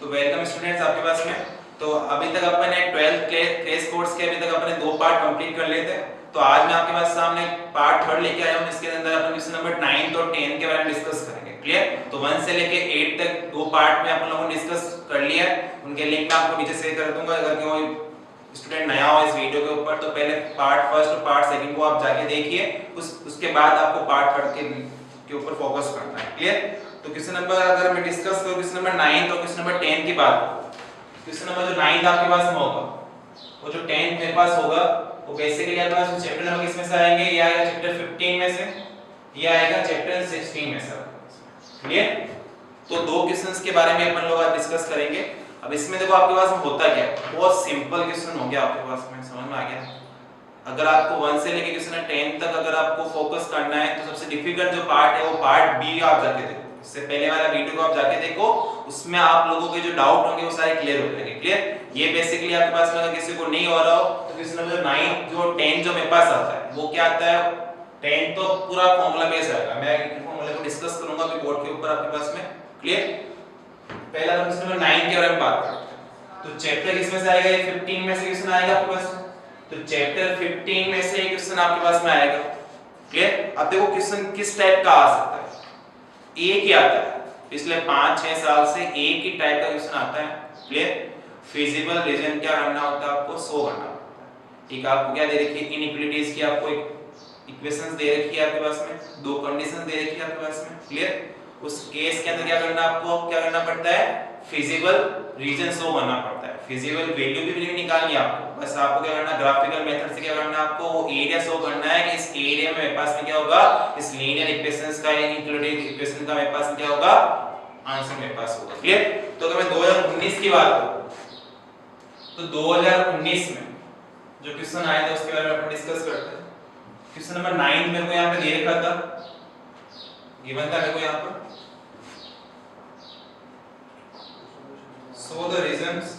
तो welcome students आपके पास में। तो अभी तक अपन ने 12th क्रेश कोर्स के अभी तक अपन ने 2 पार्ट कंप्लीट कर लिए थे। तो आज मैं आपके पास सामने पार्ट 3 लेके आया हूं, जिसके अंदर अपन क्वेश्चन नंबर 9 और 10 के बारे में डिस्कस करेंगे। क्लियर? तो 1 से लेके 8 तक 2 पार्ट में अपन लोगों ने डिस्कस कर लिया है। उनके लिंक मैं आपको नीचे शेयर कर दूंगा। अगर कोई स्टूडेंट नया हो इस वीडियो के ऊपर तो पहले पार्ट फर्स्ट और पार्ट सेकंड को आप जाके देखिए, उसके बाद आपको पार्ट 3 के ऊपर फोकस करना है। क्लियर? तो क्वेश्चन नंबर अगर मैं डिस्कस करूं क्वेश्चन नंबर 9 और क्वेश्चन नंबर 10 की बात करूं, क्वेश्चन नंबर जो 9 आपके पास में होगा वो जो 10 मेरे पास होगा वो बेसिकली आपके पास चैप्टर नंबर किसमें से आएंगे, ये आएगा चैप्टर 15 में से, ये आएगा चैप्टर 16 में से। क्लियर? तो दो क्वेश्चंस के बारे में अपन लोग आज डिस्कस करेंगे। अब इसमें देखो आपके पास में होता क्या है, बहुत सिंपल क्वेश्चन हो गया आपके पास में, समझ में आ गया। अगर आपको 1 से लेके क्वेश्चन 10 तक अगर आपको फोकस करना है तो सबसे डिफिकल्ट जो पार्ट है वो पार्ट बी आप जाके देखो। इससे पहले वाला वीडियो को आप जाके देखो, उसमें आप लोगों के जो डाउट होंगे वो सारे क्लियर हो जाएंगे। क्लियर? ये बेसिकली आपके पास में अगर किसी को नहीं हो रहा हो तो क्वेश्चन नंबर 9 जो 10 जो मेरे पास आता है वो क्या आता है, 10 तो पूरा फार्मूला बेस आएगा। मैं फार्मूले को डिस्कस करूंगा अभी बोर्ड के ऊपर आपके पास में। क्लियर? पहला क्वेश्चन नंबर 9 के बारे में बात करते हैं। तो चैप्टर किसमें से आएगा, ये 15 में से क्वेश्चन आएगा आपके पास। तो चैप्टर 15 में से एक क्वेश्चन आपके पास में आएगा। क्लियर? अब देखो क्वेश्चन किस टाइप का आ सकता है, एक ही आता है, पिछले 5-6 साल से एक ही टाइप का क्वेश्चन आता है। क्लियर? फिजिबल रीजन क्या करना होता है, आपको शो करना होता है। एक आपको क्या दे रखी है, इनइक्वालिटीज की आपको एक इक्वेशंस दे रखी है आपके पास में, दो कंडीशन दे रखी है आपके पास में। क्लियर? उस केस के अंदर क्या करना, आपको क्या करना पड़ता है, फिजिबल रीजन शो करना पड़ता है। फिजिबल वैल्यू भी निकालनी है आपको, बस आपको क्या करना, ग्राफिकल मेथड से क्या करना, आपको वो एरिया शो करना है कि इस एरिया में मेरे पास में क्या होगा, इस लीनियर इक्वेशंस का इनइक्वालिटी इक्वेशन का मेरे पास में क्या होगा, आंसर मेरे पास होगा। क्लियर? तो अगर मैं 2019 की बात करूं तो 2019 में जो क्वेश्चन आए थे उसके बारे में अपन डिस्कस करते हैं। क्वेश्चन नंबर 9 मेरे को यहां पे दे रखा था, गिवन था मेरे को यहां पर, show the reasons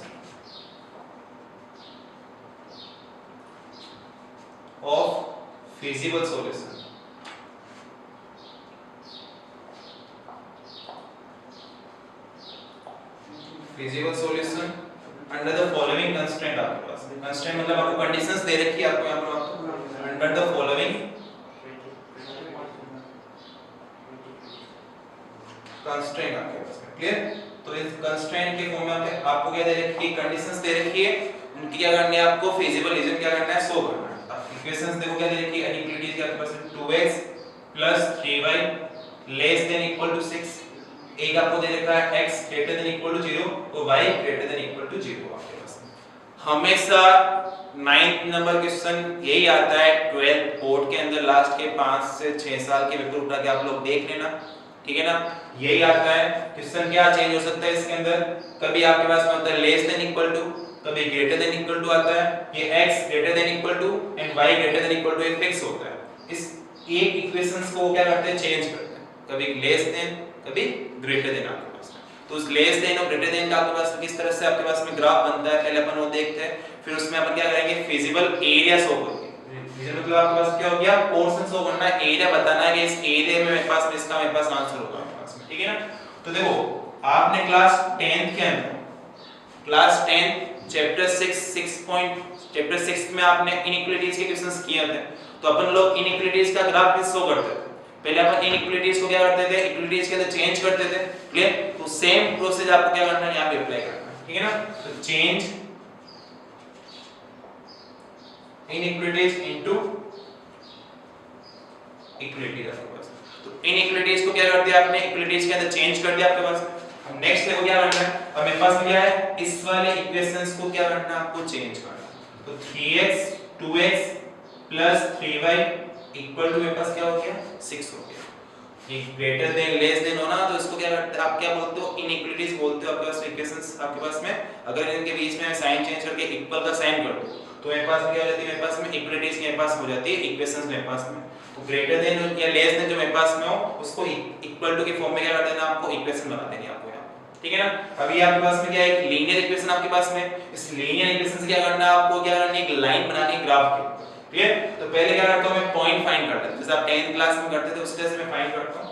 of feasible solution। feasible solution under the following constraint आपके पास। constraint मतलब आपको conditions दे रखी है आपको यहाँ पर, आपको under the following constraint आपके पास। क्लियर? तो इस कंस्ट्रेंट के फॉर्म में आपको क्या दे रखी है, कंडीशंस दे रखी है, उनकी क्या करनी है, आपको फिजिबल रीजन क्या करना है, शो करना है। अब इक्वेशंस देखो क्या दे रखी है, इनइक्वालिटीज के आपके पास 2x + 3y < 6, एक आपको दे रखा है x < 0 और y < 0 आपके पास। हमेशा 9th नंबर क्वेश्चन यही आता है 12th बोर्ड के अंदर, लास्ट के 5 से 6 साल के पेपर उठा के आप लोग देख लेना, ठीक है ना, यही आता है। क्वेश्चन क्या चेंज हो सकता है इसके अंदर, कभी आपके पास में होता है लेस देन इक्वल टू, कभी ग्रेटर देन इक्वल टू आता है, ये x greater than equal to and y greater than equal to एक फिक्स होता है। इस एक इक्वेशंस को क्या करते हैं, चेंज करते हैं, कभी लेस देन कभी ग्रेटर देन आपके पास। तो उस लेस देन और ग्रेटर देन का आपके पास किस तरह से आपके पास में ग्राफ बनता है, पहले अपन वो देखते हैं, फिर उसमें अपन क्या करेंगे, फिजिबल एरिया शो करेंगे। रीजन मतलब आपके पास क्या हो गया, पोर्शन शो करना है, एरिया बताना है कि इस एरिया में मेरे पास में इसका मेरे पास आंसर होगा मेरे पास में, ठीक है ना। तो देखो आपने क्लास 10th के अंदर, क्लास 10 चैप्टर 6 में आपने इनइक्वालिटीज के क्वेश्चंस किए थे। तो अपन लोग इनइक्वालिटीज का ग्राफ किस शो करते थे, पहले अपन इनइक्वालिटीज को क्या करते थे, इक्वालिटीज के अंदर चेंज करते थे। क्लियर? तो सेम प्रोसेस आपको क्या करना है, यहां पे अप्लाई करना है, ठीक है ना। तो चेंज इनइक्वालिटीज इनटू इक्वालिटीज आपके पास। तो इनइक्वालिटीज को क्या कर दिया आपने, इक्वालिटीज के अंदर चेंज कर दिया आपके पास। अब नेक्स्ट देखो क्या करना है, अब मेरे पास क्या है, इस वाले इक्वेशंस को क्या करना है, आपको चेंज करना है। तो 3x 2x + 3y = मेरे पास क्या हो गया, 6 हो गया। ये ग्रेटर देन लेस देन हो ना, तो इसको क्या करते हैं, आप क्या बोलते हो, इनइक्वालिटीज बोलते हो। आपके पास इक्वेशंस आपके पास में अगर इनके बीच में साइन चेंज करके इक्वल का साइन कर दो तो मेरे पास क्या हो जाती है, मेरे पास में इक्वालिटीज मेरे पास हो जाती है, इक्वेशंस मेरे पास में। तो ग्रेटर देन या लेस देन जो मेरे पास में हो उसको इक्वल टू के फॉर्म में क्या कर देना, आपको इक्वेशन बना देनी है आपको यहाँ, ठीक है ना। अभी आपके पास में क्या है, एक लीनियर इक्वेशन आपके पास में, इस लीनियर इक्वेशन से क्या करना है, आपको क्या करना है, एक लाइन बनानी है ग्राफ के, ठीक है। तो पहले क्या करता हूं मैं, पॉइंट फाइंड करता हूं, जैसे आप 10th क्लास में करते थे उस तरह से मैं फाइंड करता हूं।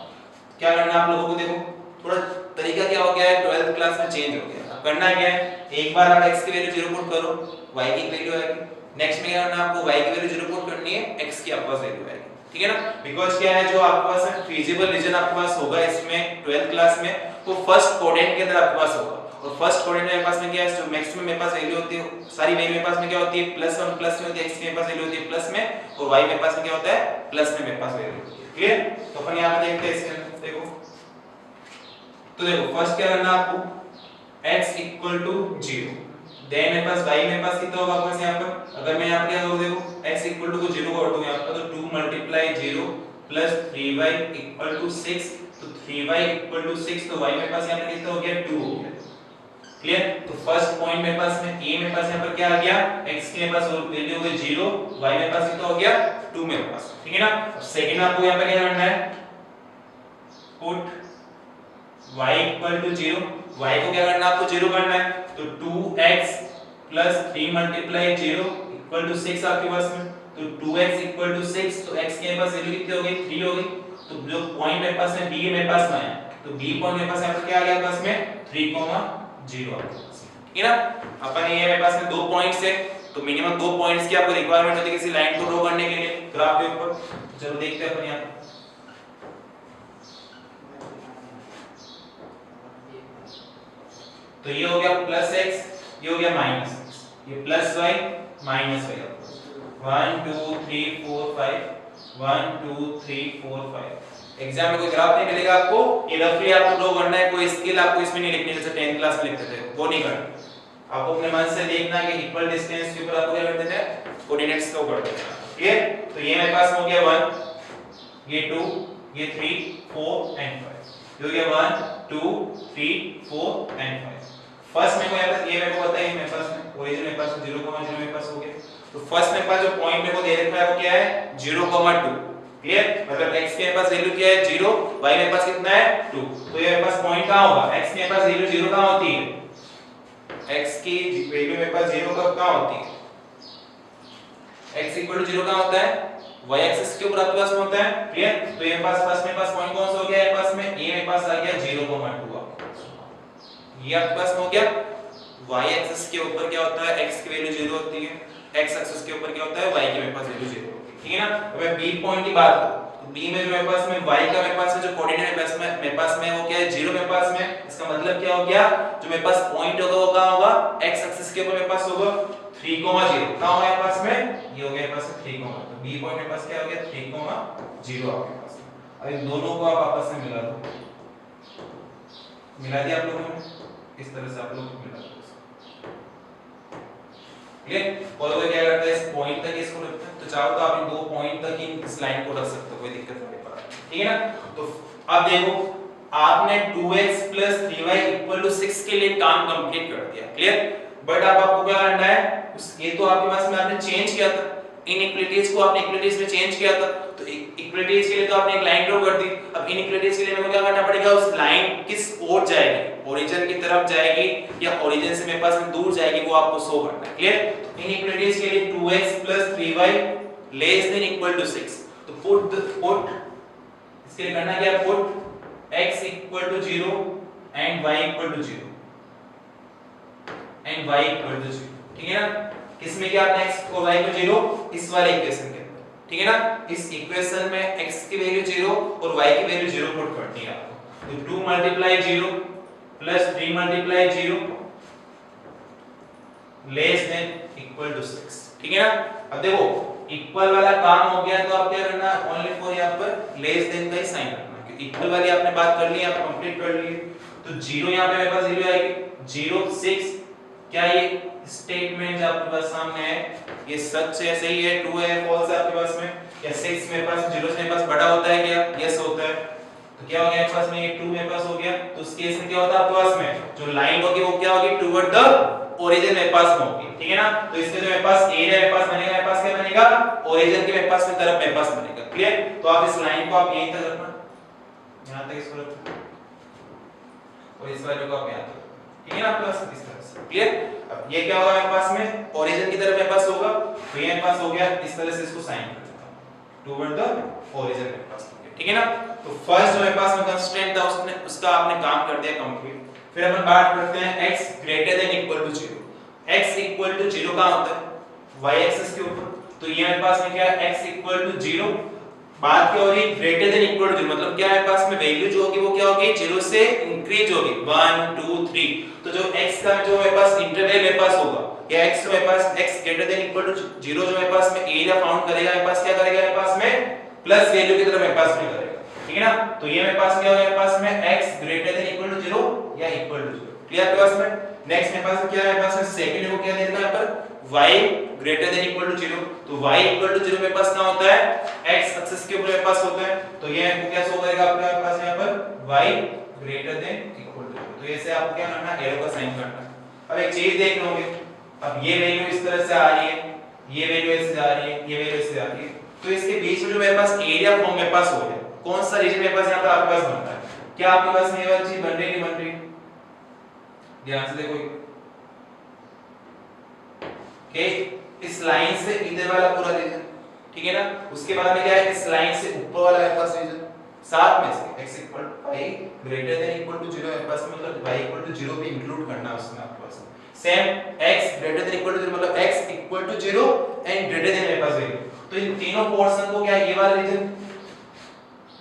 क्या करना है आप लोगों को, देखो थोड़ा तरीका क्या हो गया है, 12th क्लास में चेंज हो गया। अब करना क्या है, एक बार आप x की वैल्यू 0 पुट करो, y की वैल्यू आएगी, नेक्स्ट में क्या करना है आपको, y की वैल्यू 0 पुट करनी है, x की आपके पास वैल्यू आएगी, ठीक है ना। बिकॉज़ क्या है, जो आपके पास फीजिबल रीजन आपके पास होगा इसमें 12th क्लास में, वो फर्स्ट क्वाड्रेंट के अंदर आपके पास होगा, और फर्स्ट क्वाड्रेंट में मेरे पास में क्या है, जो मैक्सिमम मेरे पास वैल्यू होती है, सारी वैल्यू मेरे पास में क्या होती है, +1 प्लस में होती है, x की मेरे पास वैल्यू होती है प्लस में, और y मेरे पास में क्या होता है, प्लस में मेरे पास वैल्यू होती है, क्लियर। तो अपन यहां पे देखते हैं इसके अंदर, देखो तो देखो फर्स्ट क्या करना आपको, x 0, देन मेरे पास y मेरे पास कितना होगा आपके पास यहां पर, अगर मैं यहां पे क्या करूं, देखो x को 0 कर दूं यहां पर, तो 2 × 0 + 3y 6, तो 3y 6, तो y मेरे पास यहां पे कितना हो गया, 2 हो गया, क्लियर। तो फर्स्ट पॉइंट मेरे पास में a मेरे पास यहां पर क्या आ गया, x की मेरे पास वैल्यू हो गई 0, y मेरे पास कितना हो गया, 2 मेरे पास, ठीक है ना। अब सेकंड आपको यहां पे क्या करना है, पुट y 0, y को क्या करना है आपको 0 करना है, तो 2x + 3 × 0 = 6 आपके पास में, तो 2x = 6, तो x के पास वैल्यू कितनी हो गई, 3 हो गई, तो जो पॉइंट मेरे पास है b मेरे पास में है, तो b पॉइंट मेरे पास यहां पर क्या आ गया पास में 3, 0 आपके पास, ठीक है ना। अपन ये मेरे पास में दो पॉइंट्स है, तो मिनिमम दो पॉइंट्स की आपको रिक्वायरमेंट होती है किसी लाइन को ड्रॉ करने के लिए ग्राफ के ऊपर। चलो देखते हैं अपन यहां, तो ये हो गया +x, ये हो गया -x, ये +y -y, 1 2 3 4 5 1 2 3 4 5। एग्जाम में कोई ग्राफ नहीं मिलेगा आपको, ये रफली आपको ड्रॉ करना है, कोई स्केल आपको इसमें नहीं लिखनी, जैसे 10th क्लास में लिखते थे वो नहीं करना, आपको अपने मन से देखना कि इक्वल डिस्टेंस के ऊपर आपको क्या कर देना है, कोऑर्डिनेट्स को कर देना है, क्लियर। तो ये मेरे पास हो गया 1, ये 2, ये 3 4 एंड 5, ये हो गया 1 2 3 4 एंड 5। फर्स्ट में ये मेरे को पता है, मेरे पास ओरिजिन मेरे पास 0,0 मेरे पास हो गया, तो फर्स्ट मेरे पास जो पॉइंट मेरे को दे रखा है वो क्या है, 0,2, क्लियर। मतलब x के मेरे पास वैल्यू क्या है 0, y मेरे पास कितना है 2, तो ये मेरे पास पॉइंट कहां होगा, x के मेरे पास वैल्यू 0 कहां होती है, x की वैल्यू मेरे पास 0 कहां होती है, x 0 कहां होता है, y एक्सिस के ऊपर आपके पास होता है, क्लियर। तो ये पास फर्स्ट मेरे पास पॉइंट कौन सा हो गया, मेरे पास में a मेरे पास आ गया 0,2, ये आपके पास हो गया। y एक्सिस के ऊपर क्या होता है, x की वैल्यू 0 होती है, x एक्सिस के ऊपर क्या होता है, y की मेरे पास वैल्यू 0 होती है, ठीक है ना। अब मैं b पॉइंट की बात करूं, तो b में जो मेरे पास में y का मेरे पास है जो कोऑर्डिनेट मेरे पास में वो क्या है 0 मेरे पास में, इसका मतलब क्या हो गया, जो मेरे पास पॉइंट होगा वो कहां होगा, x एक्सिस के ऊपर मेरे पास होगा 3,0 कहां होगा मेरे पास में, ये हो गया मेरे पास 3, तो b पॉइंट मेरे पास क्या हो गया 3,0 आपके पास। अब इन दोनों को आप आपस में मिला दो, मिला दिया आप लोगों ने, इस तरह से आप लोग मिला दो, क्लियर। और वो क्या करता है, इस पॉइंट तक इसको रखता है, तो चाहो तो आप इन दो पॉइंट तक ही इस लाइन को रख सकते हो, कोई दिक्कत नहीं पड़ता, ठीक है ना। तो अब देखो आपने 2x + 3y 6 के लिए काम कंप्लीट कर दिया, क्लियर। बट अब आपको क्या करना है, ये तो आपके पास में आपने चेंज किया था, इनइक्वालिटीज को आपने इक्वालिटीज में चेंज किया था, तो इक्वालिटीज के लिए तो आपने एक लाइन ड्रॉ कर दी, अब इनइक्वालिटीज के लिए मेरे को क्या करना पड़ेगा, उस लाइन किस ओर जाएगी, ओरिजिन की तरफ जाएगी या ओरिजिन से मेरे पास में दूर जाएगी, वो आपको शो करना है, क्लियर। इनइक्वालिटीज के लिए 2x + 3y < 6, तो पुट इसके लिए करना क्या, put x = 0 and y = 0 and y = 0, ठीक है ना। किसमें क्या आपने x और y को 0, इस वाले इक्वेशन के अंदर, ठीक है ना। इस इक्वेशन में x की वैल्यू 0 और y की वैल्यू 0 पुट करनी है आपको, तो 2 × 0 + 3 × 0 < 6, ठीक है ना। अब देखो इक्वल वाला काम हो गया, तो आप क्या करना, ओनली फॉर यहां पर लेस देन का ही साइन रखना, क्योंकि इक्वल वाली आपने बात कर ली, आप कंप्लीट कर ली, तो 0 यहां पे मेरे पास वैल्यू आएगी 0 6, क्या ये स्टेटमेंट आपके पास सामने है, ये सच है, सही है, ट्रू है, फॉल्स है आपके पास में, या 6 मेरे पास 0 से मेरे पास बड़ा होता है क्या, यस होता है, तो क्या हो गया मेरे पास में, ये 2 मेरे पास हो गया, तो उस केस में क्या होता है आपके पास में, जो लाइन होगी वो क्या होगी, टुवर्ड द ओरिजिन मेरे पास में होगी, ठीक है ना। तो इसके जो मेरे पास a है मेरे पास बनेगा, मेरे पास क्या बनेगा, ओरिजिन के मेरे पास में तरफ मेरे पास बनेगा, क्लियर। तो आप इस लाइन को आप यहीं तक रखना, यहां तक इसको रखना, और इस वाले को आप यहां तक, ठीक है ना, आपके पास इस तरह से, क्लियर। अब ये क्या होगा मेरे पास में, ओरिजिन की तरफ मेरे पास होगा, तो ये मेरे पास हो गया, इस तरह से इसको साइन कर देता हूं, टुवर्ड द ओरिजिन मेरे पास हो गया, ठीक है ना। तो फर्स्ट जो मेरे पास में कंस्ट्रेंट था उसका आपने काम कर दिया कंप्लीट। फिर अपन बात करते हैं x greater than equal to 0। x equal to 0 कहां होता है y एक्सिस के ऊपर, तो ये मेरे पास में क्या है x इक्वल टू 0, बात क्या हो रही है ग्रेटर देन इक्वल टू 0, मतलब क्या है पास में वैल्यू जो होगी वो क्या होगी 0 से इंक्रीज होगी 1 2 3। तो जो x का जो मेरे पास इंटरवल मेरे पास होगा या x जो मेरे पास x greater than equal to 0 जो मेरे पास में एरिया फाउंड करेगा मेरे पास क्या करेगा मेरे पास में प्लस वैल्यू की तरफ मेरे पास में करेगा, ठीक है ना। तो ये मेरे पास क्या होगा मेरे पास में x greater than equal to 0 या इक्वल टू 0, क्लियर मेरे पास में। नेक्स्ट मेरे पास क्या है मेरे पास में सेकंड को क्या दे रखा है यहां पर y greater than equal to 0, तो y इक्वल टू 0 मेरे पास क्या होता है x एक्सिस के ऊपर मेरे पास होता है, तो ये आपको क्या शो करेगा आपके पास यहां पर y greater than equal to 0। तो ऐसे आपको क्या करना है एरो का साइन करना है। अब एक चीज देख लोगे, अब ये वैल्यू इस तरह से आ रही है, ये वैल्यू ऐसे आ रही है, ये वैल्यू ऐसे आ रही है, तो इसके बीच में जो मेरे पास एरिया फॉर्म मेरे पास हो गया, कौन सा रीजन मेरे पास यहां पर आपके पास बनता है, क्या आपके पास ये वाली चीज बन रही है नहीं बन रही, ध्यान से देखो कि इस लाइन से इधर वाला पूरा रीजन, ठीक है ना, उसके बाद में क्या है इस लाइन से ऊपर वाला मेरे पास रीजन, साथ में से x equal to y greater than equal to 0 मेरे पास में मतलब y इक्वल टू 0 पे इंक्लूड करना है उसमें आपके पास same x greater than equal to 0 मतलब x equal to 0 and greater than मेरे पास वैल्यू, तो इन तीनों पोर्शन को क्या ये वाला रीजन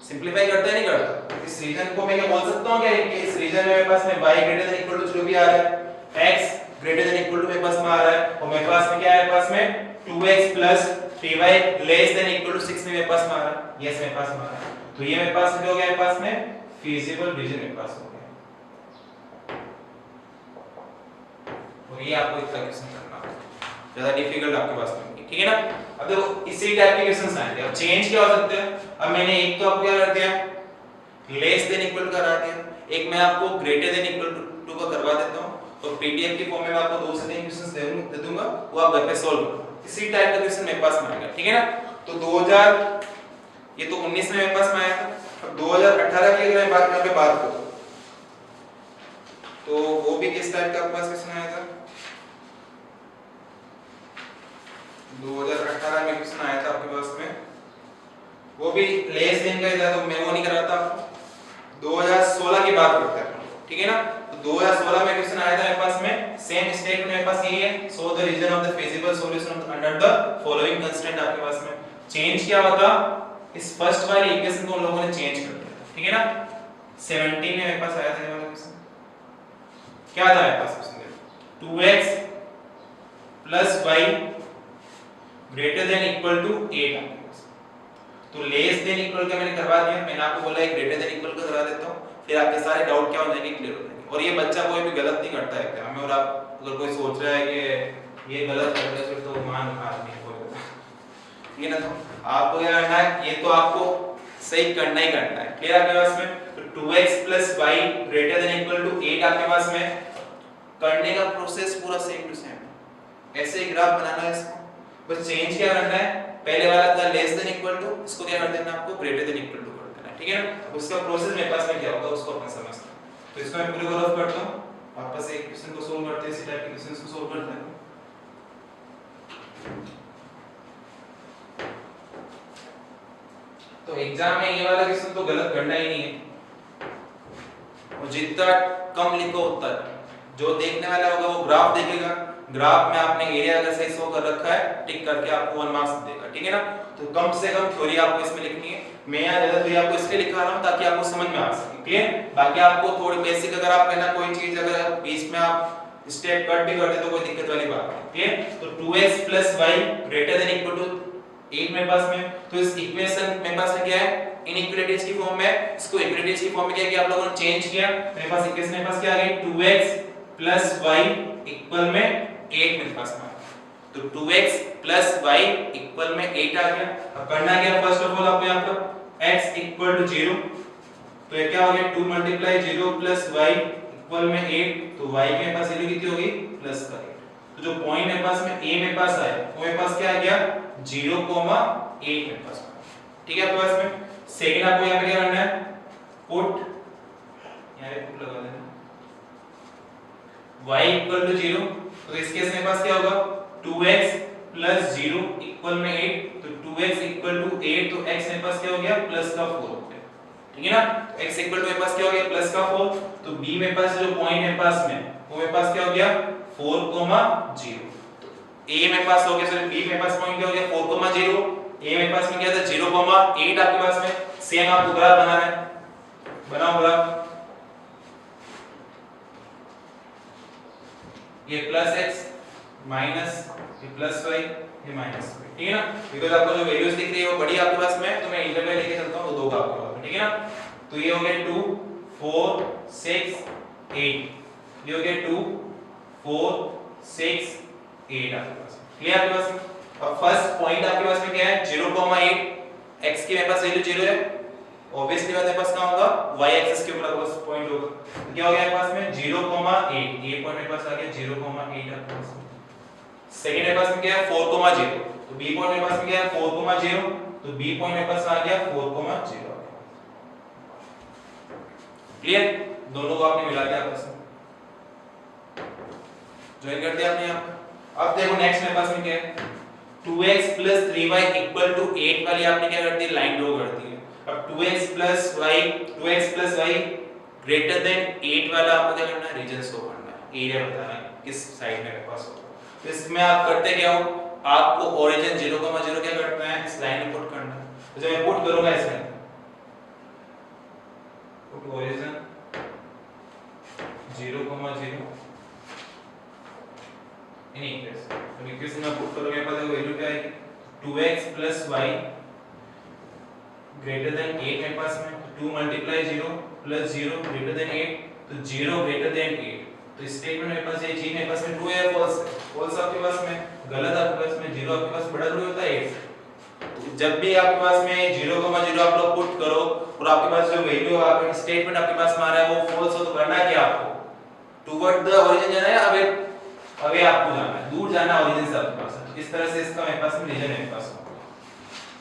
सिंपलीफाई करता है नहीं करता, इस रीजन को मैं क्या बोल सकता हूं क्या कि इस रीजन में मेरे पास में y greater than equal to 0 भी आ रहा है, x greater than equal to मेरे पास में आ रहा है, और मेरे पास में क्या है मेरे पास में 2x 3y less than equal to 6 में मेरे पास में आ रहा है, यस मेरे पास में आ रहा है, तो ये मेरे पास में हो गया मेरे पास में फीजिबल रीजन मेरे पास हो गया, तो ये आपको इतना क्वेश्चन करना है, ज्यादा डिफिकल्ट आपके पास में नहीं, ठीक है ना। अब देखो इसी टाइप के क्वेश्चंस आएंगे, अब चेंज क्या हो सकते हैं, अब मैंने एक तो आपको क्या कर दिया लेस देन इक्वल करा दिया, एक मैं आपको ग्रेटर देन इक्वल टू का करवा देता हूं, तो पीडीएफ की फॉर्म में मैं आपको 2 से 3 क्वेश्चंस दे दूंगा, वो आप घर पे सॉल्व करो, इसी टाइप का क्वेश्चन मेरे पास में आएगा, ठीक है ना। तो 2000 ये तो 19 में मेरे पास में आया था, अब 2018 की अगर मैं बात यहां पे बात करूं तो वो भी किस टाइप का आपके पास क्वेश्चन आया था, 2018 में क्वेश्चन आया था आपके पास में, वो भी लेस देन का ही था, तो मैं वो नहीं कराता आपको, 2016 की बात करते हैं ठीक है ना। तो 2016 में क्वेश्चन आया था मेरे पास में, सेम स्टेटमेंट मेरे पास यही है, so the region of the feasible solution under the following constraint आपके पास में, चेंज क्या होता इस फर्स्ट वाली इक्वेशन को हम लोगों ने चेंज कर दिया, ठीक है ना। 17 में मेरे पास आया था ये वाला क्वेश्चन, क्या था मेरे पास question, 2x plus y greater than equal to 8 आपके पास, तो लेस देन इक्वल का मैंने करवा दिया, मैंने आपको बोला है ग्रेटर देन इक्वल का करा देता हूं, फिर आपके सारे डाउट क्या हो जाएंगे क्लियर हो जाएंगे, और ये बच्चा कोई भी गलत नहीं करता है एग्जाम में, और आप अगर कोई सोच रहा है कि ये गलत कर रहा है फिर तो मान आदमी कोई, ठीक है ना। तो आपको क्या करना है, ये तो आपको सही करना ही करना है, क्लियर आपके पास में। तो 2x plus y greater than equal to 8 आपके पास में, करने का प्रोसेस पूरा सेम टू सेम, ऐसे ही ग्राफ बनाना है इसको, बस चेंज क्या करना है, पहले वाला था लेस देन इक्वल टू, इसको क्या कर देना आपको ग्रेटर देन इक्वल टू कर देना है, ठीक है ना। उसका प्रोसेस मेरे पास में क्या होगा उसको अपन समझते हैं, तो इसको मैं पूरे को रफ करता हूं, वापस एक क्वेश्चन को सोल्व करते हैं, इसी टाइप के क्वेश्चंस को सोल्व करते हैं। तो एग्जाम में ये वाला क्वेश्चन तो गलत करना ही नहीं है, और जितना कम लिखो उतना, जो देखने वाला होगा वो ग्राफ देखेगा, ग्राफ में आपने एरिया अगर सही शो कर रखा है टिक करके आपको 1 मार्क्स देगा, ठीक है ना। तो कम से कम थ्योरी आपको इसमें लिखनी है, मैं यहां ज्यादा थ्योरी आपको इसलिए लिखा रहा हूं ताकि आपको समझ में आ सके, क्लियर। बाकी आपको थोड़ी बेसिक अगर आप कहना कोई चीज अगर बीच में आप स्टेप कट भी करते तो कोई दिक्कत वाली बात नहीं, क्लियर। तो 2x + y greater than equal to 8 मेरे पास में, तो इस इक्वेशन मेरे पास में क्या है इनइक्वालिटीज की फॉर्म में, इसको इक्वालिटीज की फॉर्म में क्या किया आप लोगों ने चेंज किया, मेरे पास इक्वेशन मेरे पास क्या आ गई 2x + y इक्वल में 8 मेरे पास में, तो 2x + y इक्वल में 8 आ गया। अब करना क्या फर्स्ट ऑफ ऑल आपको यहां पर x = 0, तो ये क्या हो गया 2 × 0 + y इक्वल में 8, तो y के पास वैल्यू कितनी होगी प्लस का 8, तो जो पॉइंट मेरे पास में a मेरे पास आया वो मेरे पास क्या आ गया 0,8 मेरे पास, ठीक है। आपके पास में सेकंड आपको यहां पे क्या करना है पुट, यहां पे पुट लगा देना y = 0, तो इस केस में पास क्या होगा 2x + 0 इक्वल में 8, तो 2x = 8, तो x मेरे पास क्या हो गया +4 हो गया, ठीक है ना। x इक्वल टू मेरे पास क्या हो गया प्लस का 4, तो b मेरे पास जो पॉइंट मेरे पास में वो मेरे पास क्या हो गया 4,0। तो a मेरे पास हो गया, सॉरी b मेरे पास पॉइंट क्या हो गया 4,0, a मेरे पास में क्या था 0,8 आपके पास में। सेम आपको ग्राफ बनाना है, बनाओ ग्राफ। ये प्लस x माइनस ये प्लस y ये माइनस y, ठीक है ना। बिकॉज़ आपको जो वैल्यूज दिख रही है वो बड़ी आपके पास में है, तो मैं इंटरवल लेके चलता हूं, वो दो का आपके पास में, ठीक है ना। तो ये हो गया 2 4 6 8, ये हो गया 2 4 6 8 आपके पास, क्लियर आपके पास में। अब फर्स्ट पॉइंट आपके पास में क्या है 0,8, x की मेरे पास वैल्यू 0 है, ऑब्वियसली बात है पास कहां होगा y एक्सिस के ऊपर आपके पास पॉइंट होगा। तो क्या हो गया मेरे पास में 0,8, ये पॉइंट मेरे पास आ गया 0,8 आपके पास में। सेकंड मेरे पास में क्या है 4,0, तो b पॉइंट मेरे पास में क्या है 4,0, तो b पॉइंट मेरे पास आ गया 4,0। क्लियर, दोनों को आपने मिला दिया आपस में, ज्वाइन कर दिया आपने यहां। अब देखो नेक्स्ट मेरे पास में क्या है 2x 3y 8 वाली आपने क्या कर दी लाइन ड्रॉ कर दी है। अब 2x y ग्रेटर देन 8 वाला आपको क्या करना है रीजन शो करना है, एरिया बताना है किस साइड में मेरे पास होगा। तो इसमें आप करते क्या हो, आपको ओरिजिन 0,0 क्या करना है इस लाइन में पुट करना है। तो जब मैं पुट करूंगा इसमें पुट ओरिजिन 0,0 इन इक्वेशन, तो इक्वेशन में पुट करोगे मेरे पास वैल्यू क्या आएगी 2x y ग्रेटर देन 8 मेरे पास में 2 × 0 + 0 ग्रेटर देन 8, तो 0 ग्रेटर देन 8। तो स्टेटमेंट मेरे पास ये चीज मेरे पास में ट्रू है फॉल्स है, फॉल्स आपके पास में, गलत आपके पास में, 0 आपके पास बड़ा थोड़ी होता है 8 से। तो जब भी आपके पास में 0,0 आप लोग पुट करो और आपके पास जो वैल्यू आपका स्टेटमेंट आपके पास में आ रहा है वो फॉल्स हो, तो करना क्या आपको टुवर्ड द ओरिजिन जाना है, अवे आपको जाना है, दूर जाना है ओरिजिन से आपके पास। तो इस तरह से इसका मेरे पास में रीजन है मेरे पास,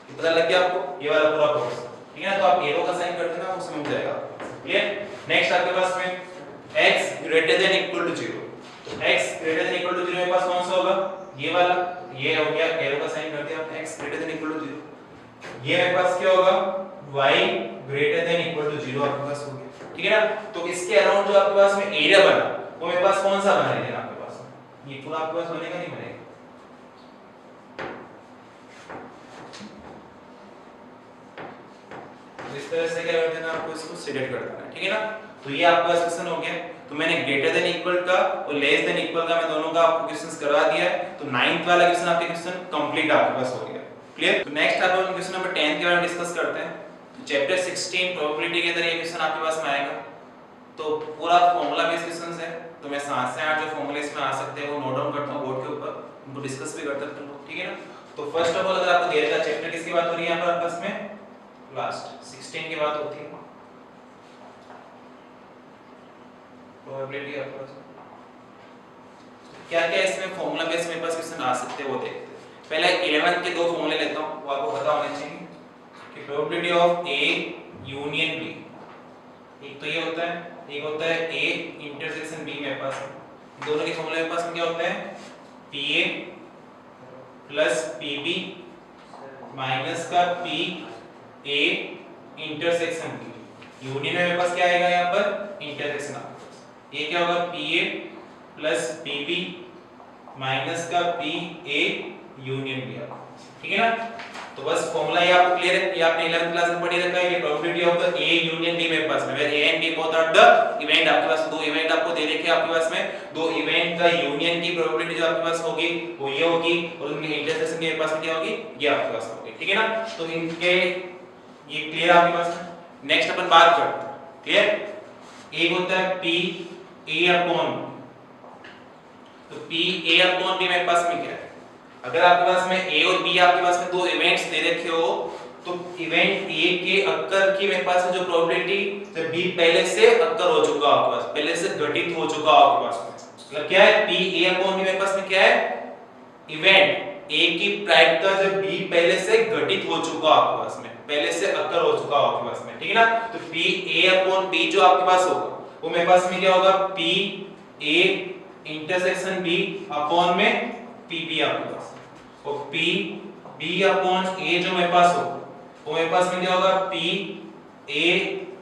ये पता लग गया आपको, ये वाला पूरा कोर्स, ठीक है ना। तो आप एरो का साइन कर देना, वो समझ जाएगा आपको, क्लियर। नेक्स्ट आपके पास में x greater than equal to 0, तो x greater than equal to 0 मेरे पास कौन सा होगा ये वाला, ये हो गया एरो का साइन कर दिया आपने x greater than equal to 0। ये मेरे पास क्या होगा y greater than equal to 0 आपके पास हो गया, ठीक है ना। तो इसके अराउंड जो आपके पास में एरिया बना वो मेरे पास कौन सा बना है आपके पास, ये पूरा आपके पास बनेगा नहीं बनेगा, इस तरह से क्या कर देना आपको इसको सिलेक्ट कर देना है, ठीक है ना। तो ये आपका क्वेश्चन हो गया। तो मैंने ग्रेटर देन इक्वल का और लेस देन इक्वल का मैं दोनों का आपको क्वेश्चंस करवा दिया है। तो 9th वाला क्वेश्चन आपके क्वेश्चन कंप्लीट आपके पास हो गया, क्लियर। तो नेक्स्ट अपन क्वेश्चन नंबर 10 के बारे में डिस्कस करते हैं। तो चैप्टर 16 प्रोबेबिलिटी के अंदर ये क्वेश्चन आपके पास में आएगा। तो पूरा फार्मूला बेस्ड क्वेश्चंस है, तो मैं 7 से 8 जो फार्मूले इसमें आ सकते हैं वो नोट डाउन करता हूं बोर्ड के ऊपर, उनको डिस्कस भी करते हैं, ठीक है ना। तो फर्स्ट ऑफ ऑल अगर आपको दिया जाए चैप्टर किसकी बात हो रही है यहां पर आपस में लास्ट 16 की बात होती है, प्रोबेबिलिटी आपके पास क्या क्या इसमें फार्मूला बेस मेरे पास क्वेश्चन आ सकते हैं वो देखते हैं। पहले 11th के दो फार्मूले लेता हूं, वो आपको पता होने चाहिए कि probability of A union B, एक तो ये होता है, एक होता है A इंटरसेक्शन B मेरे पास, दोनों के फार्मूले मेरे पास में क्या होते हैं PA प्लस PB माइनस का PA इंटरसेक्शन B, यूनियन में मेरे पास क्या आएगा यहाँ पर इंटरसेक्शन आपके पास, ये क्या होगा PA प्लस PB माइनस का PA यूनियन B, ठीक है ना। तो बस फॉर्मूला ये आपको क्लियर है, ये आपने 11th क्लास में पढ़ी रखा है। ये probability of the A union B मेरे पास में, where A and B both are the event, आपके पास दो इवेंट आपको दे रखे हैं, आपके पास में दो इवेंट का यूनियन की प्रोबेबिलिटी जो आपके पास होगी वो ये होगी, और उनके इंटरसेक्शन की मेरे पास में क्या होगी ये आपके पास होगी, ठीक है ना। तो इनके ये क्लियर आपके पास में। नेक्स्ट अपन बात करते हैं, क्लियर। एक होता है P A अपॉन, तो P A अपॉन B मेरे पास में क्या है, अगर आपके पास में A और B आपके पास में दो इवेंट्स दे रखे हो, तो इवेंट A के अक्कर की मेरे पास में जो प्रोबेबिलिटी जब B पहले से अक्कर हो चुका आपके पास, पहले से घटित हो चुका आपके पास में, मतलब क्या है P A अपॉन B मेरे पास में क्या है इवेंट A की प्रायिकता जब B पहले से घटित हो चुका आपके पास में, पहले से अक्कर हो चुका आपके पास में, ठीक है ना। तो P A अपॉन B जो आपके पास होगा वो मेरे पास में क्या होगा P A intersection B upon में PB आपके पास, और P B अपॉन A जो मेरे पास होगा वो मेरे पास में क्या होगा P A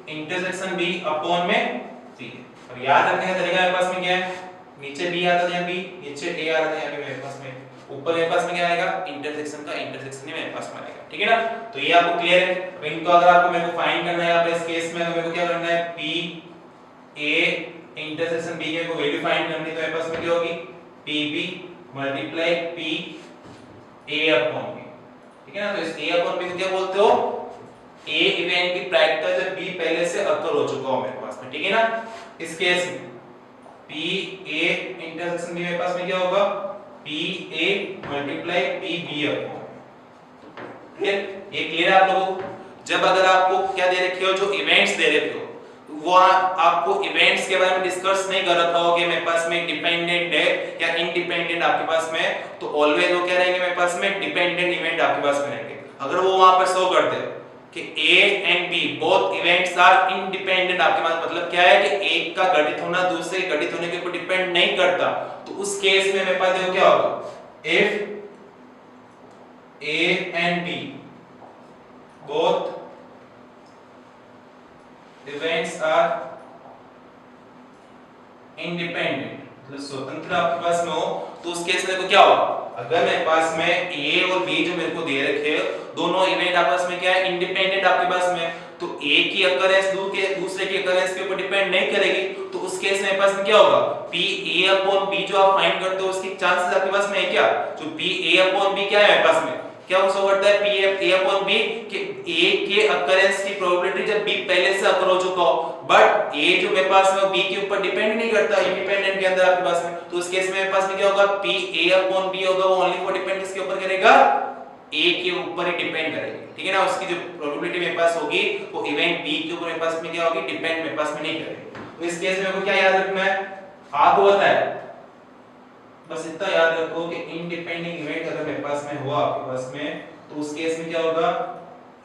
intersection B upon में सी। अब याद रखने का तरीका मेरे पास में क्या है, नीचे बी आता था बी, नीचे ए आ रहा था यहाँ पे मेरे पास में, ऊपर मेरे पास में क्या आएगा, इंटरसेक्शन का इंटरसेक्शन ही मेरे पास में आएगा, ठीक है ना। तो ये आपको क्लियर है। अब इनको अगर आपको मेरे को फाइंड करना है यहाँ पे इस केस में, तो मेरे को क्या करना है, पी ए इंटरसेक्शन बी के को वैल्यू फाइंड करनी है, तो मेरे पास में क्या होगी, P B multiply P A upon B, ठीक है ना। तो इस ए अपॉन बी को क्या बोलते हो, ए इवेंट की प्रायिकता जब बी पहले से अकर हो चुका हो मेरे पास में, ठीक है ना। इस केस में पी ए इंटरसेक्शन बी मेरे पास में क्या होगा, P A multiply P B upon, clear. ये क्लियर है आप लोगों को। जब अगर आपको क्या दे रखे हो, जो इवेंट्स दे रखे हो, वो आपको इवेंट्स के बारे में डिस्कस नहीं कर रखा हो कि मेरे पास में डिपेंडेंट है या इनडिपेंडेंट आपके पास में, तो ऑलवेज वो क्या रहेंगे मेरे पास में, डिपेंडेंट इवेंट आपके पास में रहेंगे। अगर वो वहां पर शो कर दे कि A and B both events are independent, आपके पास मतलब क्या है कि एक का घटित होना दूसरे के घटित होने के ऊपर डिपेंड नहीं करता, तो उस केस में मेरे पास देखो क्या होगा, if A and B both events are independent, मतलब स्वतंत्र आपके पास में हो, तो उस केस में देखो क्या होगा, अगर मेरे पास में A और B जो मेरे को दे रखे दोनों इवेंट आपस में क्या है, इंडिपेंडेंट आपके पास में, तो A की अकरेंस दूसरे की अकरेंस के ऊपर डिपेंड नहीं करेगी, तो उस केस में मेरे पास में क्या होगा, P A अपॉन B जो आप फाइंड करते हो उसकी चांसेस आपके पास में है क्या, जो P A अपॉन B क्या है मेरे पास में, क्या वो शो करता है P A अपॉन B कि A के अकरेंस की प्रोबेबिलिटी जब B पहले से अकर हो चुका हो, बट A जो मेरे पास में वो B के ऊपर डिपेंड नहीं करता, इंडिपेंडेंट के अंदर आपके पास में, तो उस केस में मेरे पास में क्या होगा, P A अपॉन B होगा, वो ओनली फॉर डिपेंड किसके ऊपर करेगा, A के ऊपर ही डिपेंड करेगी, ठीक है ना। उसकी जो प्रोबेबिलिटी मेरे पास होगी वो इवेंट B के ऊपर मेरे पास में क्या होगी, डिपेंड मेरे पास में नहीं करेगी। तो इस केस में मेरे को क्या याद रखना है, आपको पता है, बस इतना याद रखो कि इंडिपेंडेंट इवेंट अगर मेरे पास में हुआ आपके पास में, तो उस केस में क्या होगा,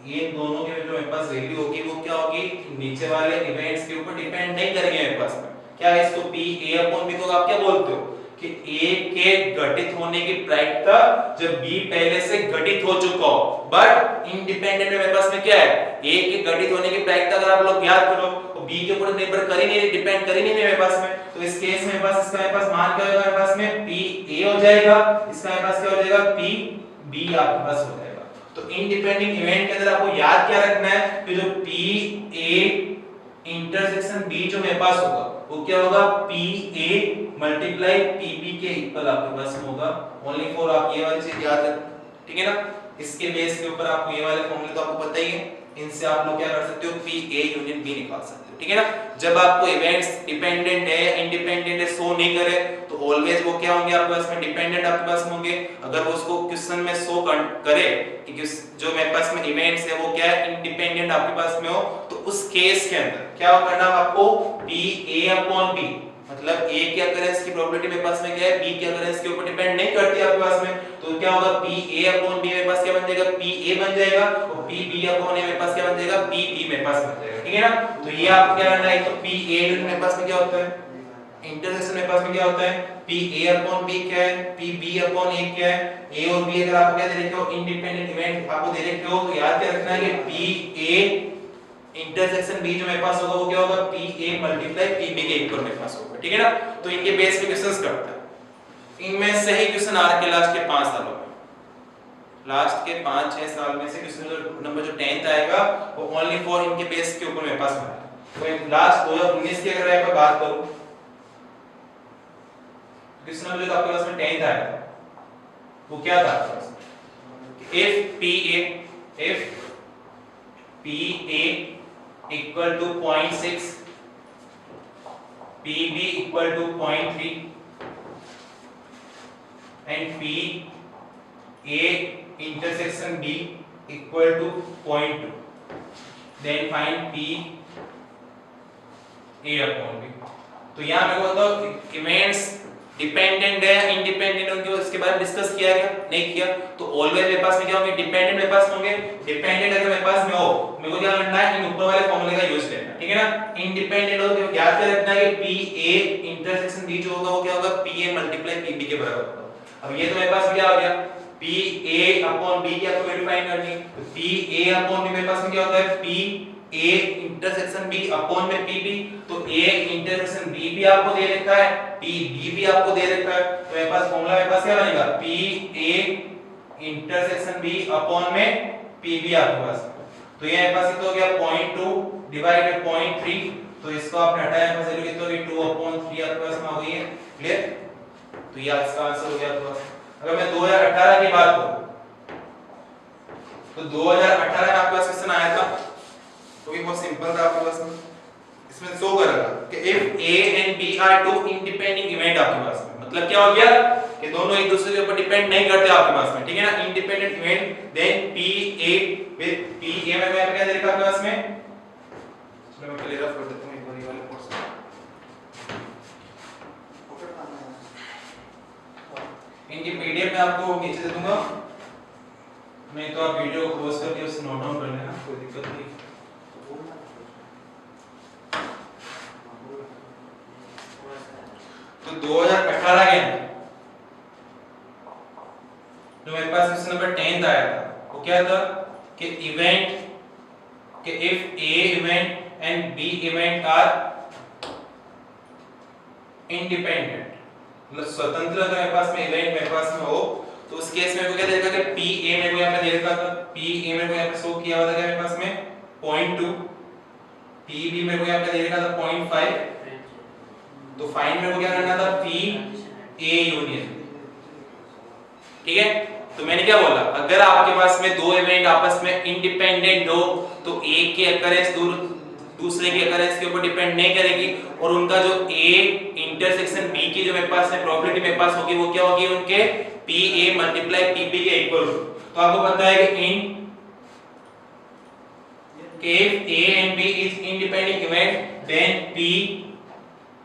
ये दोनों के जो मेरे पास वैल्यू होगी वो क्या होगी, नीचे वाले इवेंट्स के ऊपर डिपेंड नहीं करेंगे मेरे पास में। क्या है इसको P A अपॉन B को आप क्या बोलते हो कि A के घटित होने की प्रायिकता जब B पहले से घटित हो चुका हो, बट इंडिपेंडेंट में मेरे पास में क्या है, A के घटित होने की प्रायिकता अगर आप लोग याद करो तो B के ऊपर निर्भर कर ही नहीं, डिपेंड कर ही नहीं मेरे पास में, तो इस केस में मेरे पास इसका मेरे पास मान क्या होगा, मेरे पास में P A हो जाएगा, इसका मेरे पास क्या हो जाएगा, P B आपके पास हो जाएगा। तो इंडिपेंडेंट इवेंट के अंदर आपको याद क्या रखना है कि जो P A इंटरसेक्शन B जो मेरे पास होगा वो क्या होगा, P A multiply P B के इक्वल आपके पास में होगा, ओनली फॉर आप ये वाली चीज याद रखना, ठीक है ना। इसके बेस के ऊपर आपको ये वाले फॉर्मूले तो आपको पता ही है, इनसे आप लोग क्या कर सकते हो, P A यूनियन B निकाल सकते हो, ठीक है ना। जब आपको इवेंट्स डिपेंडेंट है इंडिपेंडेंट है शो नहीं करे, तो ऑलवेज वो क्या होंगे आपके पास में, डिपेंडेंट आपके पास में होंगे। अगर वो उसको क्वेश्चन में शो करे कि जो मेरे पास में इवेंट्स है वो क्या है, इंडिपेंडेंट आपके पास में हो, तो उस केस के अंदर क्या करना है आपको, P A अपॉन B, मतलब A के अकरेंस की प्रोबेबिलिटी मेरे पास में क्या है, B के अकरेंस के ऊपर डिपेंड नहीं करती आपके पास में, तो क्या होगा, P A अपॉन B मेरे पास क्या बन जाएगा, P A बन जाएगा, और P B अपॉन A मेरे पास क्या बन जाएगा, P B मेरे पास बन जाएगा, ठीक है ना। तो ये आपको क्या करना है, तो P A मेरे पास में क्या होता है, इंटरसेक्शन मेरे पास में क्या होता है, P A अपॉन B क्या है, P B अपॉन A क्या है, A और B अगर आपको क्या दे रखे हो, इंडिपेंडेंट इवेंट आपको दे रखे हो, तो याद क्या रखना है कि P A इंटरसेक्शन B जो मेरे पास होगा वो क्या होगा, P A multiply P B के इक्वल मेरे पास होगा, ठीक है ना। तो इनके बेस पे क्वेश्चंस करते हैं, इनमें सही क्वेश्चन आ रखे लास्ट के 5 सालों में, लास्ट के 5-6 साल में से क्वेश्चन जो नंबर जो 10th आएगा वो ओनली फॉर इनके बेस के ऊपर मेरे पास में आएगा। तो लास्ट 2019 की अगर मैं बात करूं, क्वेश्चन नंबर जो आपके पास में 10th आया वो क्या था, if P A equal to 0.6, P B equal to 0.3 and P A intersection B equal to 0.2, then find P A upon B। तो यहाँ मेरे को बताओ इवेंट्स डिपेंडेंट है इंडिपेंडेंट उनके उसके बारे में डिस्कस किया गया नहीं किया, तो ऑलवेज मेरे पास में क्या होंगे, डिपेंडेंट मेरे पास होंगे। डिपेंडेंट अगर मेरे पास में हो, मेरे को क्या करना है, इन ऊपर वाले फॉर्मूले का यूज करना है, ठीक है ना। इंडिपेंडेंट हो तो याद कर रखना है कि P A इंटरसेक्शन B जो होगा वो क्या होगा, P A multiply P B के बराबर होगा। अब ये तो मेरे पास क्या हो गया, P A अपॉन B की आपको वैल्यू फाइंड करनी है, तो P A अपॉन B मेरे पास में क्या होता है, P A intersection B upon में पी बी, तो ए इंटरसेक्शन बी भी आपको दे रखा है, पी बी भी आपको दे रखा है, तो मेरे पास फॉर्मूला मेरे पास क्या बनेगा, P A intersection B upon में पी बी आपके पास। तो ये मेरे पास कितना हो गया 0.2 डिवाइड बाय 0.3, तो इसको आपने हटाया मेरे पास वैल्यू कितना होगी 2/3 आपके पास में हो गई है। क्लियर? तो ये इसका आंसर हो गया आपके पास। अगर मैं 2018 की बात करूं तो 2018 में आपके पास क्वेश्चन आया था, तो ये बहुत सिंपल था आपके पास में। इसमें शो करेगा कि if A and B are two independent event आपके पास में, मतलब क्या हो गया कि दोनों एक दूसरे के ऊपर डिपेंड नहीं करते आपके पास में, ठीक है ना, independent event, then P A with P A में क्या दे रखा आपके पास में, चलो मैं पहले रफ कर देता हूं एक बार ये वाले पोर्शन। इनकी पीडीएफ में आपको नीचे दे दूंगा, नहीं तो आप वीडियो को पॉज करके उसे नोट डाउन कर लेना, कोई दिक्कत नहीं। तो 2018 के अंदर जो मेरे पास क्वेश्चन नंबर 10 आया था वो क्या था कि इवेंट कि if A event and B event are independent, मतलब स्वतंत्र अगर मेरे पास में इवेंट मेरे पास में हो, तो उस केस में मेरे को क्या देगा कि पी ए मेरे को यहां पे दे रखा था, पी ए मेरे को यहां पे शो किया हुआ था क्या मेरे पास में 0.2, पी बी मेरे को यहां पे दे रखा था 0.5, तो फाइंड मेरे को क्या करना था पी ए यूनियन, ठीक है। तो मैंने क्या बोला, अगर आपके पास में दो इवेंट आपस में इंडिपेंडेंट हो तो एक की अकरेंस दूसरे की अकरेंस के ऊपर डिपेंड नहीं करेगी, और उनका जो ए इंटरसेक्शन बी की जो मेरे पास में प्रोबेबिलिटी मेरे पास होगी वो क्या होगी, उनके P A multiply P B के इक्वल। तो आपको पता है कि इन if A and B is independent event then P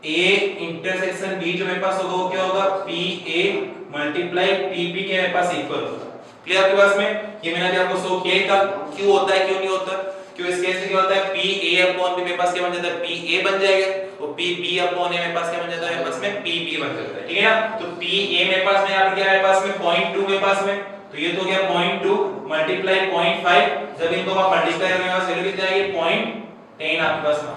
A intersection B जो मेरे पास होगा वो क्या होगा P A multiply P B के मेरे पास इक्वल होगा। क्लियर आपके पास में, ये मैंने अभी आपको शो किया ही था, क्यों होता है क्यों नहीं होता, क्यों इस केस में क्या होता है P A अपॉन B मेरे पास क्या बन जाता है P A बन जाएगा, और P B अपॉन A मेरे पास क्या बन जाता है, मेरे पास में P B बन जाता है, ठीक है ना। तो P A मेरे पास में यहाँ पे क्या है, मेरे पास में 0.2 मेरे पास में, तो ये तो हो गया 0.2 मल्टीप्लाई 0.5, जब इनको आप मल्टीप्लाई करेंगे मेरे पास वैल्यू कितनी आएगी 0.10 आपके पास में,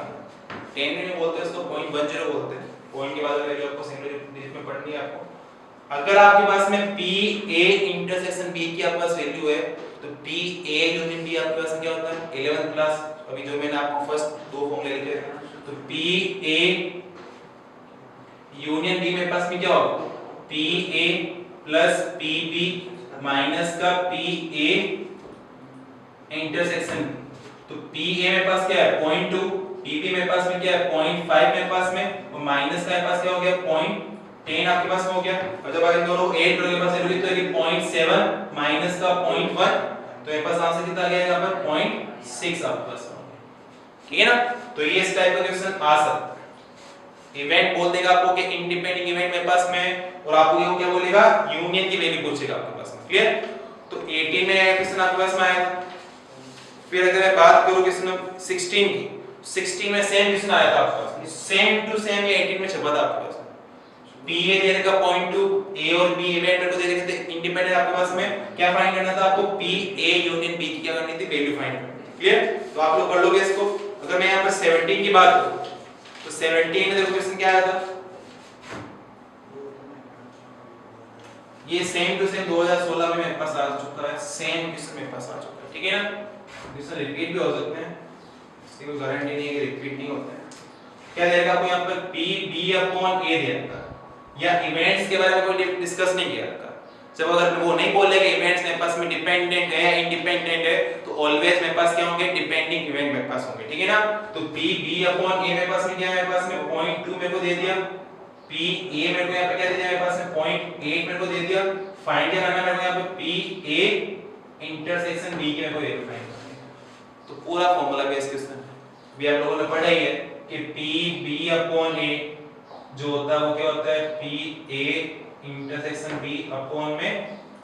10 नहीं बोलते इसको 0.10 बोलते हैं, पॉइंट के बाद वैल्यू आपको सिंगल डिजिट में पढ़नी है आपको। अगर आपके पास में P A इंटरसेक्शन B की आपके पास वैल्यू है तो P A यूनियन B आपके पास क्या होता है 11th क्लास, अभी जो मैंने आपको फर्स्ट दो फॉर्मूले लिखे तो P A यूनियन B मेरे पास में क्या होगा P A plus P B minus का P A इंटरसेक्शन, तो P A मेरे पास क्या है 0.2, P B मेरे पास में क्या है 0.5 मेरे पास में, और माइनस का मेरे पास क्या हो गया 0.10 आपके पास में हो गया, और जब आप इन दोनों 8 के पास वैल्यू तो ये 0.7 माइनस का 0.1, तो मेरे पास आंसर कितना आ गया यहाँ पर 0.6 आपके पास में, ठीक है ना। तो ये इस टाइप का क्वेश्चन आ सकता है। इवेंट बोल देगा आपको कि इंडिपेंडेंट इवेंट मेरे पास में, और आपको ये क्या बोलेगा यूनियन की वैल्यू पूछेगा आपके पास में, क्लियर। तो 18 में क्वेश्चन आपके पास में आया था। फिर अगर मैं बात करूं क्वेश्चन 16 की, 16 में सेम क्वेश्चन आया था आपके पास, सेम टू सेम ये 18 में छपा था आपके पास। P A दे रखा 0.2, A और B इवेंट मेरे को दे रखे थे इंडिपेंडेंट आपके पास में, क्या फाइंड करना था आपको P A यूनियन B की क्या करनी थी वैल्यू फाइंड करनी थी, क्लियर। तो आप लोग कर लोगे इसको। अगर मैं यहां पर 17 की बात करूं तो 17 में देखो क्वेश्चन क्या आया था, ये सेम टू सेम 2016 में मेरे पास आ चुका है, सेम क्वेश्चन मेरे पास आ चुका है, ठीक है ना। क्वेश्चन रिपीट भी हो सकते हैं, इसकी कोई गारंटी नहीं है कि रिपीट नहीं होते हैं। क्या देगा आपको यहाँ पर P B अपॉन A दे रखा, या इवेंट्स के बारे में कोई डिस्कस नहीं किया रखा। जब अगर वो नहीं बोले कि इवेंट्स मेरे पास में डिपेंडेंट है या इंडिपेंडेंट है, तो ऑलवेज मेरे पास क्या होंगे डिपेंडिंग इवेंट मेरे पास होंगे, ठीक है ना। तो P B अपॉन A मेरे पास में क्या है, मेरे पास में 0.2 मेरे को दे दिया, P A मेरे को यहाँ पे क्या दे दिया, मेरे पास में 0.8 मेरे को दे दिया। फाइंड क्या करना है मेरे को यहाँ पे P A इंटरसेक्शन B के मेरे को वैल्यू फाइंड करनी है। तो पूरा फार्मूला बेस क्वेश्चन भी आप लोगों ने पढ़ा ही है कि P B अपॉन A जो होता है वो क्या होता है P A intersection B upon में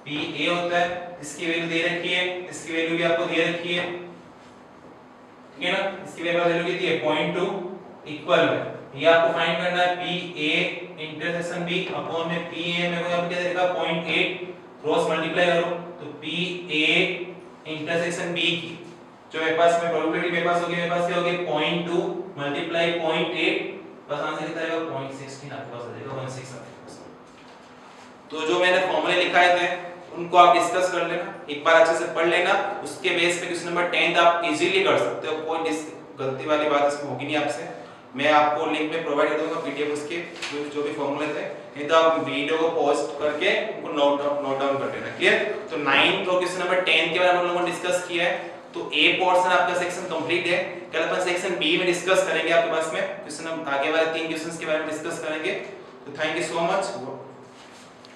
P A होता है। इसकी वैल्यू दे रखी है, इसकी वैल्यू भी आपको दे रखी है, ठीक है ना। इसकी वैल्यू कितनी है 0.2 इक्वल में, ये आपको फाइंड करना है P A intersection B upon में P A मेरे को यहाँ पे क्या दे रखा 0.8, क्रॉस मल्टीप्लाई करो तो P A इंटरसेक्शन B की जो मेरे पास में प्रोबेबिलिटी मेरे पास होगी, मेरे पास क्या होगी 0.2 मल्टीप्लाई 0.8 बस आंसर कितना आएगा 0.16 आपके पास आ जाएगा 16 आपके पास। तो जो मैंने फॉर्मूले लिखाए थे उनको आप डिस्कस कर लेना, एक बार अच्छे से पढ़ लेना, उसके बेस पे क्वेश्चन नंबर 10 आप इजीली कर सकते हो, कोई गलती वाली बात इसमें होगी नहीं आपसे। मैं आपको लिंक में प्रोवाइड कर दूंगा पीडीएफ उसके जो भी फॉर्मूले थे, नहीं तो आप वीडियो को पॉज करके उनको नोट डाउन कर लेना। क्लियर? तो 9 तो क्वेश्चन नंबर 10 के बारे में हम लोगों ने डिस्कस किया है, तो ए पोर्शन आपका सेक्शन कंप्लीट है। कल अपन सेक्शन बी में डिस्कस करेंगे, आपके पास में क्वेश्चन आगे वाले 3 क्वेश्चंस के बारे में डिस्कस करेंगे। तो थैंक यू सो मच।